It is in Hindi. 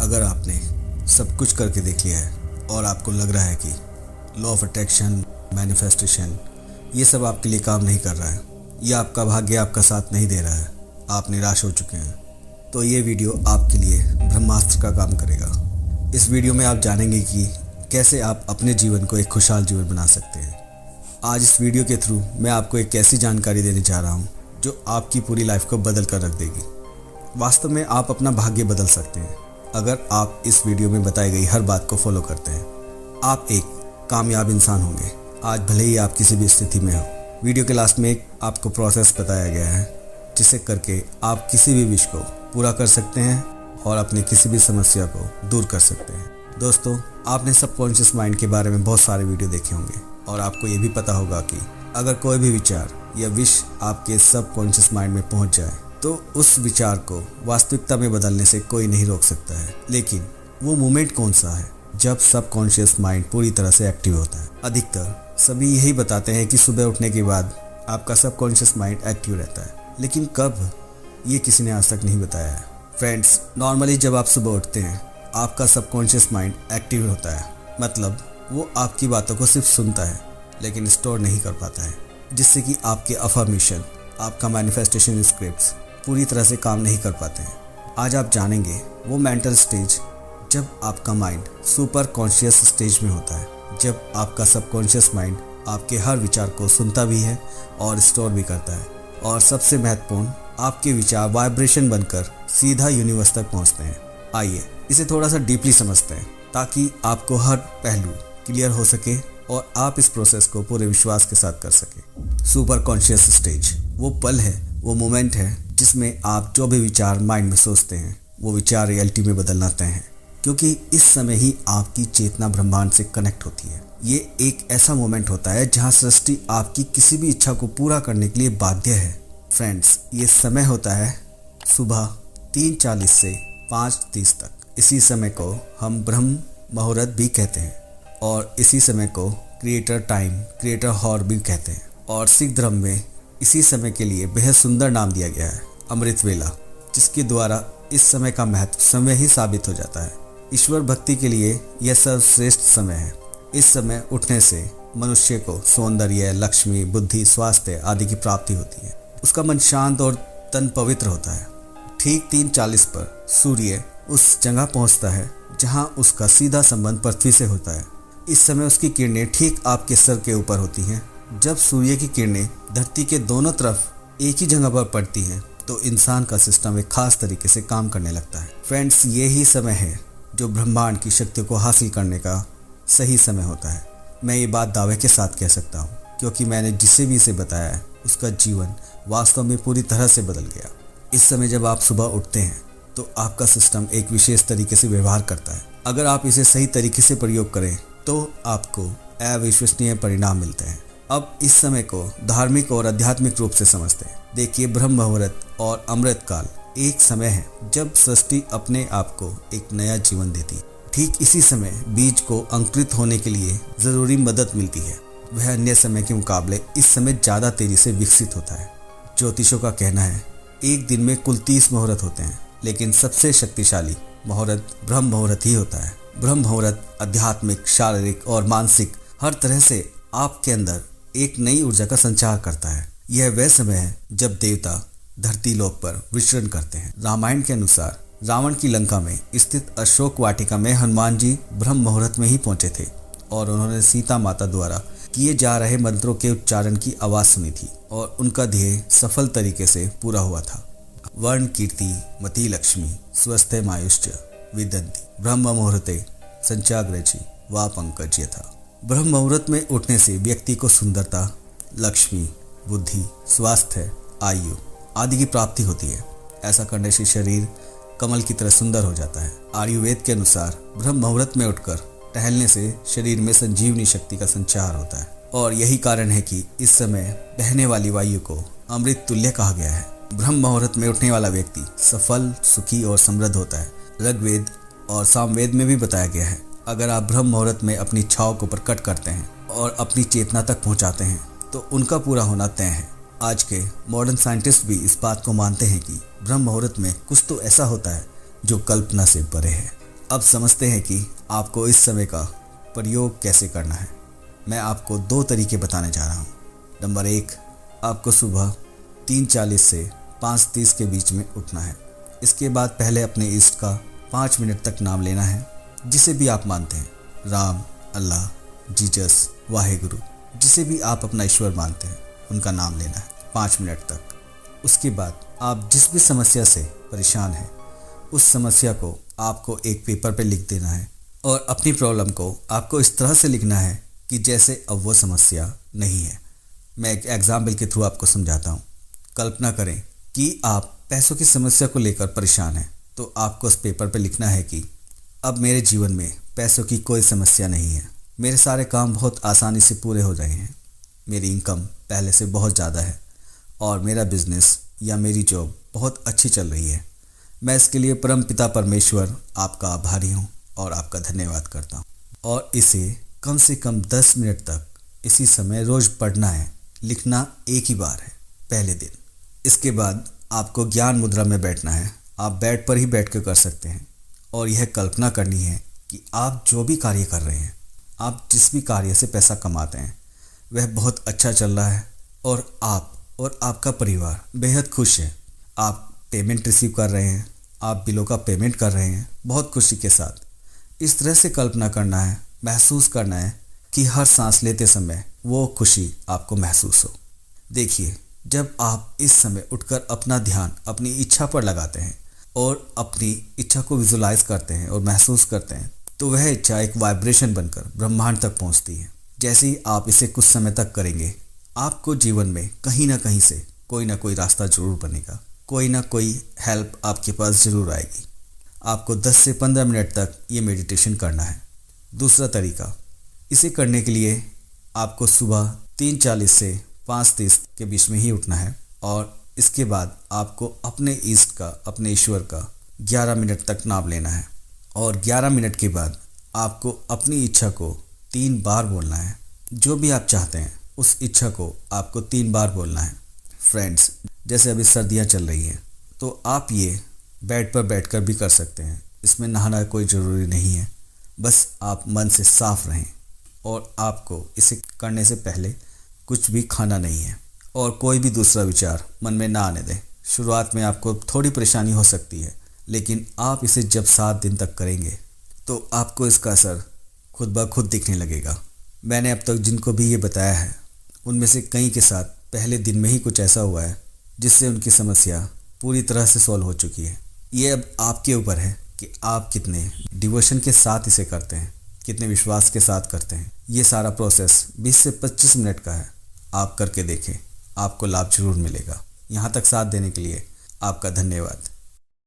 अगर आपने सब कुछ करके देख लिया है और आपको लग रहा है कि लॉ ऑफ अट्रैक्शन, मैनिफेस्टेशन ये सब आपके लिए काम नहीं कर रहा है या आपका भाग्य आपका साथ नहीं दे रहा है, आप निराश हो चुके हैं, तो ये वीडियो आपके लिए ब्रह्मास्त्र का काम करेगा। इस वीडियो में आप जानेंगे कि कैसे आप अपने जीवन को एक खुशहाल जीवन बना सकते हैं। आज इस वीडियो के थ्रू मैं आपको एक ऐसी जानकारी देने जा रहा हूँ जो आपकी पूरी लाइफ को बदल कर रख देगी। वास्तव में आप अपना भाग्य बदल सकते हैं अगर आप इस वीडियो में बताई गई हर बात को फॉलो करते हैं। आप एक कामयाब इंसान होंगे, आज भले ही आप किसी भी स्थिति में हो। वीडियो के लास्ट में एक आपको प्रोसेस बताया गया है जिसे करके आप किसी भी विश को पूरा कर सकते हैं और अपनी किसी भी समस्या को दूर कर सकते हैं। दोस्तों, आपने सबकॉन्शियस माइंड के बारे में बहुत सारे वीडियो देखे होंगे और आपको ये भी पता होगा कि अगर कोई भी विचार या विश आपके सबकॉन्शियस माइंड में पहुंच जाए तो उस विचार को वास्तविकता में बदलने से कोई नहीं रोक सकता है। लेकिन वो मोमेंट कौन सा है जब सबकॉन्शियस माइंड पूरी तरह से एक्टिव होता है? अधिकतर सभी यही बताते हैं कि सुबह उठने के बाद आपका सबकॉन्शियस माइंड एक्टिव रहता है, लेकिन कब, ये किसी ने आज तक नहीं बताया है। फ्रेंड्स, नॉर्मली जब आप सुबह उठते हैं आपका सबकॉन्शियस माइंड एक्टिव होता है, मतलब वो आपकी बातों को सिर्फ सुनता है लेकिन स्टोर नहीं कर पाता है, जिससे कि आपके अफर्मेशन, आपका मैनिफेस्टेशन स्क्रिप्ट्स पूरी तरह से काम नहीं कर पाते हैं। आज आप जानेंगे वो मेंटल स्टेज जब आपका माइंड सुपर कॉन्शियस स्टेज में होता है, जब आपका सबकॉन्शियस माइंड आपके हर विचार को सुनता भी है और स्टोर भी करता है, और सबसे महत्वपूर्ण, आपके विचार वाइब्रेशन बनकर सीधा यूनिवर्स तक पहुंचते हैं। आइए इसे थोड़ा सा डीपली समझते हैं ताकि आपको हर पहलू क्लियर हो सके और आप इस प्रोसेस को पूरे विश्वास के साथ कर सके। सुपर कॉन्शियस स्टेज वो पल है, वो मोमेंट है जिसमें आप जो भी विचार माइंड में सोचते हैं वो विचार रियलिटी में बदलना तय हैं, क्योंकि इस समय ही आपकी चेतना ब्रह्मांड से कनेक्ट होती है। ये एक ऐसा मोमेंट होता है जहां सृष्टि आपकी किसी भी इच्छा को पूरा करने के लिए बाध्य है। फ्रेंड्स, ये समय होता है सुबह 3:40 से 5:30 तक। इसी समय को हम ब्रह्म मुहूर्त भी कहते हैं और इसी समय को क्रिएटर टाइम, क्रिएटर हॉर भी कहते हैं, और सिख धर्म में इसी समय के लिए बेहद सुंदर नाम दिया गया है, अमृत वेला, जिसके द्वारा इस समय का महत्व समय ही साबित हो जाता है। ईश्वर भक्ति के लिए यह सर्वश्रेष्ठ समय है। इस समय उठने से मनुष्य को सौंदर्य, लक्ष्मी, बुद्धि, स्वास्थ्य आदि की प्राप्ति होती है। उसका मन शांत और तन पवित्र होता है। ठीक 3:40 पर सूर्य उस जगह पहुंचता है जहां उसका सीधा संबंध पृथ्वी से होता है। इस समय उसकी किरणें ठीक आपके सर के ऊपर होती हैं। जब सूर्य की किरणें धरती के दोनों तरफ एक ही जगह पर पड़ती हैं तो इंसान का सिस्टम एक खास तरीके से काम करने लगता है। फ्रेंड्स, ये ही समय है जो ब्रह्मांड की शक्ति को हासिल करने का सही समय होता है। मैं ये बात दावे के साथ कह सकता हूँ क्योंकि मैंने जिसे भी इसे बताया है उसका जीवन वास्तव में पूरी तरह से बदल गया। इस समय जब आप सुबह उठते हैं तो आपका सिस्टम एक विशेष तरीके से व्यवहार करता है। अगर आप इसे सही तरीके से प्रयोग करें तो आपको अविश्वसनीय परिणाम मिलते हैं। अब इस समय को धार्मिक और आध्यात्मिक रूप से समझते हैं। देखिए, ब्रह्म मुहूर्त और अमृत काल एक समय है जब सृष्टि अपने आप को एक नया जीवन देती है। ठीक इसी समय बीज को अंकुरित होने के लिए जरूरी मदद मिलती है। वह अन्य समय के मुकाबले इस समय ज्यादा तेजी से विकसित होता है। ज्योतिषों का कहना है एक दिन में कुल 30 मुहूर्त होते हैं, लेकिन सबसे शक्तिशाली मुहूर्त ब्रह्म मुहूर्त ही होता है। ब्रह्म मुहूर्त आध्यात्मिक, शारीरिक और मानसिक हर तरह से आपके अंदर एक नई ऊर्जा का संचार करता है। यह वह समय है जब देवता धरती लोक पर विचरण करते हैं। रामायण के अनुसार रावण की लंका में स्थित अशोक वाटिका में हनुमान जी ब्रह्म मुहूर्त में ही पहुंचे थे और उन्होंने सीता माता द्वारा किए जा रहे मंत्रों के उच्चारण की आवाज सुनी थी और उनका ध्येय सफल तरीके से पूरा हुआ था। वर्ण कीर्ति मति लक्ष्मी स्वस्थे मायुश्च विदन्ति ब्रह्म मुहूर्ते संचाग्रची वा पंकज यथा। ब्रह्म मुहूर्त में उठने से व्यक्ति को सुंदरता, लक्ष्मी, बुद्धि, स्वास्थ्य, आयु आदि की प्राप्ति होती है। ऐसा करने से शरीर कमल की तरह सुंदर हो जाता है। आयुर्वेद के अनुसार ब्रह्म मुहूर्त में उठकर टहलने से शरीर में संजीवनी शक्ति का संचार होता है और यही कारण है कि इस समय बहने वाली वायु को अमृत तुल्य कहा गया है। ब्रह्म मुहूर्त में उठने वाला व्यक्ति सफल, सुखी और समृद्ध होता है। ऋग्वेद और सामवेद में भी बताया गया है, अगर आप ब्रह्म मुहूर्त में अपनी इच्छाओं को प्रकट करते हैं और अपनी चेतना तक पहुंचाते हैं तो उनका पूरा होना तय है। आज के मॉडर्न साइंटिस्ट भी इस बात को मानते हैं कि ब्रह्म मुहूर्त में कुछ तो ऐसा होता है जो कल्पना से परे है। अब समझते हैं कि आपको इस समय का प्रयोग कैसे करना है। मैं आपको 2 तरीके बताने जा रहा हूँ। नंबर 1, आपको सुबह 3:40 से 5:30 के बीच में उठना है। इसके बाद पहले अपने इष्ट का 5 मिनट तक नाम लेना है, जिसे भी आप मानते हैं, राम, अल्लाह, जीसस, वाहेगुरु, जिसे भी आप अपना ईश्वर मानते हैं उनका नाम लेना है 5 मिनट तक। उसके बाद आप जिस भी समस्या से परेशान हैं उस समस्या को आपको एक पेपर पे लिख देना है और अपनी प्रॉब्लम को आपको इस तरह से लिखना है कि जैसे अब वो समस्या नहीं है। मैं एक एग्जाम्पल के थ्रू आपको समझाता हूँ। कल्पना करें कि आप पैसों की समस्या को लेकर परेशान हैं, तो आपको उस पेपर पे लिखना है कि अब मेरे जीवन में पैसों की कोई समस्या नहीं है। मेरे सारे काम बहुत आसानी से पूरे हो रहे हैं। मेरी इनकम पहले से बहुत ज़्यादा है और मेरा बिजनेस या मेरी जॉब बहुत अच्छी चल रही है। मैं इसके लिए परमपिता परमेश्वर आपका आभारी हूँ और आपका धन्यवाद करता हूँ। और इसे कम से कम 10 मिनट तक इसी समय रोज़ पढ़ना है। लिखना एक ही बार है, पहले दिन। इसके बाद आपको ज्ञान मुद्रा में बैठना है। आप बेड पर ही बैठ कर सकते हैं और यह कल्पना करनी है कि आप जो भी कार्य कर रहे हैं, आप जिस भी कार्य से पैसा कमाते हैं, वह बहुत अच्छा चल रहा है और आप और आपका परिवार बेहद खुश है। आप पेमेंट रिसीव कर रहे हैं, आप बिलों का पेमेंट कर रहे हैं बहुत खुशी के साथ। इस तरह से कल्पना करना है, महसूस करना है कि हर सांस लेते समय वो खुशी आपको महसूस हो। देखिए, जब आप इस समय उठकर अपना ध्यान अपनी इच्छा पर लगाते हैं और अपनी इच्छा को विजुलाइज करते हैं और महसूस करते हैं, तो वह इच्छा एक वाइब्रेशन बनकर ब्रह्मांड तक पहुंचती है। जैसे ही आप इसे कुछ समय तक करेंगे, आपको जीवन में कहीं ना कहीं से कोई ना कोई रास्ता जरूर बनेगा, कोई ना कोई हेल्प आपके पास ज़रूर आएगी। आपको 10 से 15 मिनट तक ये मेडिटेशन करना है। दूसरा तरीका, इसे करने के लिए आपको सुबह 3:40 से 5:30 के बीच में ही उठना है और इसके बाद आपको अपने इष्ट का, अपने ईश्वर का 11 मिनट तक नाम लेना है और 11 मिनट के बाद आपको अपनी इच्छा को 3 बार बोलना है। जो भी आप चाहते हैं उस इच्छा को आपको 3 बार बोलना है। फ्रेंड्स, जैसे अभी सर्दियाँ चल रही हैं, तो आप ये बेड पर बैठकर भी कर सकते हैं। इसमें नहाना कोई ज़रूरी नहीं है, बस आप मन से साफ रहें और आपको इसे करने से पहले कुछ भी खाना नहीं है और कोई भी दूसरा विचार मन में ना आने दें। शुरुआत में आपको थोड़ी परेशानी हो सकती है, लेकिन आप इसे जब 7 दिन तक करेंगे तो आपको इसका असर खुद ब खुद दिखने लगेगा। मैंने अब तक जिनको भी ये बताया है, उनमें से कई के साथ पहले दिन में ही कुछ ऐसा हुआ है जिससे उनकी समस्या पूरी तरह से सॉल्व हो चुकी है। ये अब आपके ऊपर है कि आप कितने डिवोशन के साथ इसे करते हैं, कितने विश्वास के साथ करते हैं। ये सारा प्रोसेस 20 से 25 मिनट का है। आप करके देखें, आपको लाभ जरूर मिलेगा। यहाँ तक साथ देने के लिए आपका धन्यवाद।